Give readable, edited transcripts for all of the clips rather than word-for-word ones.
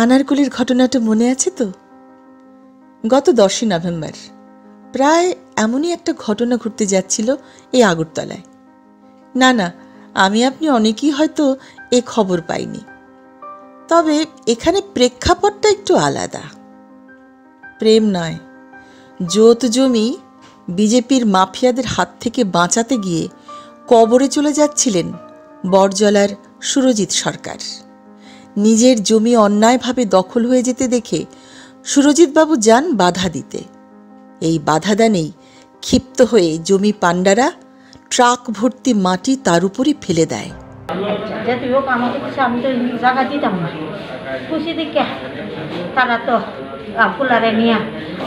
আনারকলির ঘটনাটা মনে আছে তো? গত 10ই নভেম্বর প্রায় এমনই একটা ঘটনা ঘটতে যাচ্ছিল এই আগরতলায়। না, আমি আপনি অনেকেই হয়তো এ খবর পাইনি। তবে এখানে প্রেক্ষাপটটা একটু আলাদা। প্রেম নয়, জোত জমি বিজেপির মাফিয়াদের হাত থেকে বাঁচাতে গিয়ে কবরে চলে যাচ্ছিলেন বড়জলার সুরজিৎ সরকার। নিজের জমি অন্যায়ভাবে দখল হয়ে যেতে দেখে সুরজিৎবাবু যান বাধা দিতে। এই বাধাদানেই ক্ষিপ্ত হয়ে জমি পান্ডারা ট্রাক ভর্তি মাটি তার উপরই ফেলে দেয়। যাতে হোক আমাকে আমি তো জায়গা দিতাম না, খুশি দেখে তারা তো ফুলারে নিয়ে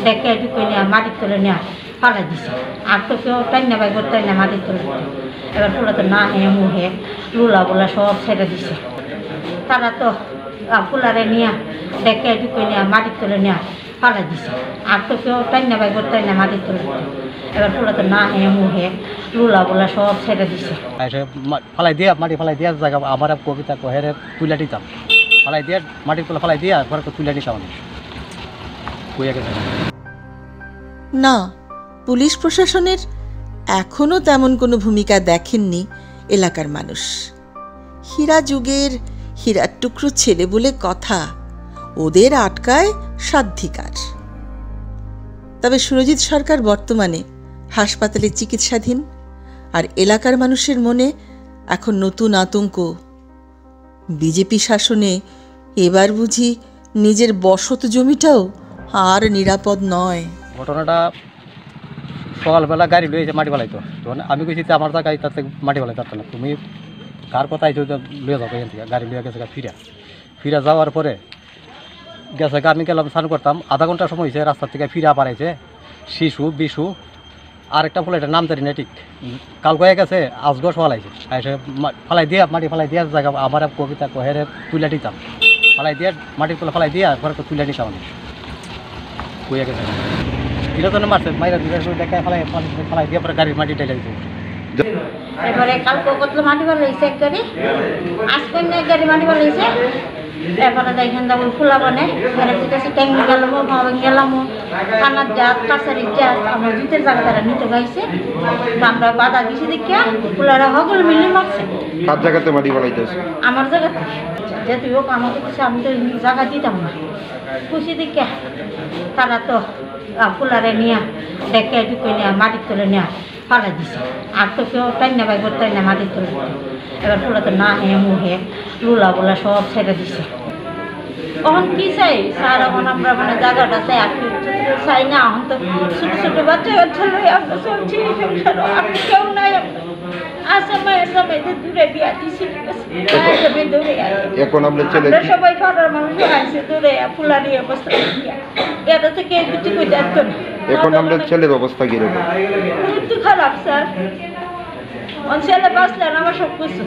ডেকে ঢুকে নিয়ে মাটির তুলে নিয়ে ফালা দিছে। আর তো কেউ টাইনা বাই করতে না মাটির তুলে। এবার ফুলা তো না হে মুহে লুলা বুলা সব ছেড়ে দিছে। তারা তো ফুলারে নিয়ে ডেকে ঢুকে নিয়ে মাটির তুলে নিয়ে ফালা দিছে। আর তো কেউ টাইনা বাই করতে না মাটির তুলে। এবার ফুলা তো না হে মুহে লুলা বুলা সব ছেড়ে দিছে। ফালাই দিয়া মাটি ফালাই দিয়া জায়গা আমার কবিতা কহেরে তুলে দিতাম, ফালাই দিয়ে মাটির তুলে ফালাই দিয়া ঘরে তুলে নিতাম। না, পুলিশ প্রশাসনের এখনো তেমন কোনো ভূমিকা দেখেননি এলাকার মানুষ। হীরা যুগের হীরার টুকরো ছেলে বলে কথা, ওদের আটকায় সাধ্ধিকার। তবে সুরজিৎ সরকার বর্তমানে হাসপাতালে চিকিৎসাধীন, আর এলাকার মানুষের মনে এখন নতুন আতঙ্ক। বিজেপি শাসনে এবার বুঝি নিজের বসত জমিটাও আর নিরাপদ নয়। ঘটনাটা সকালবেলা গাড়ি লইছে মাটি ফেলাইতো, তখন আমি কইছি আমার জায়গায় তাতে মাটি ফেলাই পারতো না, তুমি কার কথা আইছো লইয়া যাবো এখান থেকে। গাড়ি লইয়া গেছে ফিরা যাওয়ার পরে গেছে আমি গেলাম স্নান করতাম। আধা ঘন্টার সময় হয়েছে, রাস্তার থেকে ফিরা পারাইছে শিশু বিশু আর একটা ফুলাইটার নাম জানি না ঠিক। কাল কয়ে গেছে আজগো ফলাইছে, এসে ফালাই দিয়া মাটি ফালাই দিয়া জায়গা আমার কবিতা কহেরে তুলে দিতাম, ফালাই দিয়ে মাটির তুলে ফালাই দিয়া ঘরে তুলে নিতাম। আমি কয়ে গেছে তিনজনে মারছে, মাইরা দেখায় ফালাই দিয়ে পরে গাড়ির মাটি টাইলে দিতে। এবারে কালকে কত মাটি ফেলাইছে এক গাড়ি, আজকে এক গাড়ি মাটি ফেলাইছে। এবারে দেখেন দাবল ফুলা বানে এরা ট্যাঙ্গি গেলাম গেলাম থানার জাত কাছারির জাত আমার জুতের জায়গা তারা নিতে গাইছে। আমরা বাধা দিছি দেখিয়া ফুলারা হগল মিলে মারছে। কার জায়গাতে মাটি ফেলাইতেছে? আমার জায়গাতে। যাতে হোক আমাকে আমি তো জায়গা দিতাম না, খুশি দেখিয়া তারা তো ফুলারে নিয়ে ডেকে ঢুকে নিয়ে মাটির তুলে নিয়ে ফালা দিছে। আর তো কেউ টাইনা বাই করতে না মাটির তুলে। এবার ফুলা তো না হে মুহে লুলা বুলা সব ছেড়ে দিছে। তখন কি চাই স্যার, এখন আমরা মানে জায়গাটা চাই আর চাই না। এখন তো ছোট ছোট বাচ্চা লই আমরা চলছি সংসার, আপনি কেউ নাই। আচ্ছা মায়ের সবাই দূরে বিয়া দিছি, এখন আমরা ছেলে সবাই পাড়ার মানুষ আসছে দূরে ফুলারি অবস্থা এটা থেকে কিছু করে যাচ্ছ না। এখন আমরা ছেলের অবস্থা কিরকম? একটু খারাপ স্যার, ছেলে বাঁচলেন আমার সব কিছু।